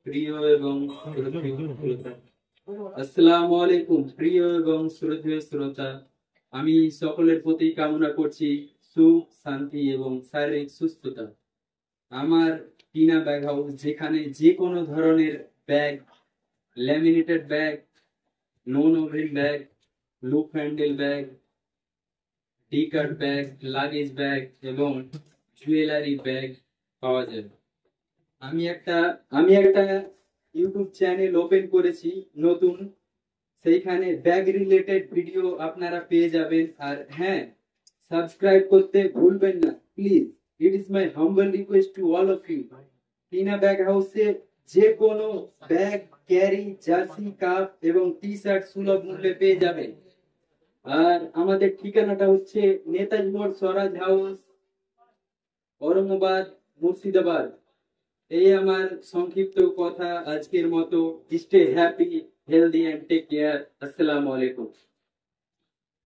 প্রিয় এবং শ্রদ্ধেয় শ্রোতা, আসসালামু আলাইকুম। প্রিয় এবং শ্রদ্ধেয় শ্রোতা, আমি সকলের প্রতি কামনা করছি সুখ, শান্তি এবং শারীরিক সুস্থতা। আমার টিনা ব্যাগ হাউস, যেখানে যে কোনো ধরনের bag, laminated bag, non woven bag, loop handle bag, D card bag, luggage bag এবং জুয়েলারি ব্যাগ পাওয়া যায়। আমি একটা ইউটিউব চ্যানেল ওপেন করেছি নতুন, সেইখানে ব্যাগ রিলেটেড ভিডিও আপনারা পেয়ে যাবেন। আর হ্যাঁ, সাবস্ক্রাইব করতে ভুলবেন না please. It is my humble request to all of you. Tina bag হাউসে যে কোনো ব্যাগ, ক্যারি, জার্সি, কাপ এবং টি শার্ট সুলভ মূল্যে পেয়ে যাবেন। আর আমাদের ঠিকানাটা হচ্ছে নেতাজি মোড়, স্বরাজ হাউস, ঔরঙ্গাবাদ, মুর্শিদাবাদ। এই আমার সংক্ষিপ্ত কথা আজকের মতো। Stay happy, healthy and take care. আসসালামু আলাইকুম।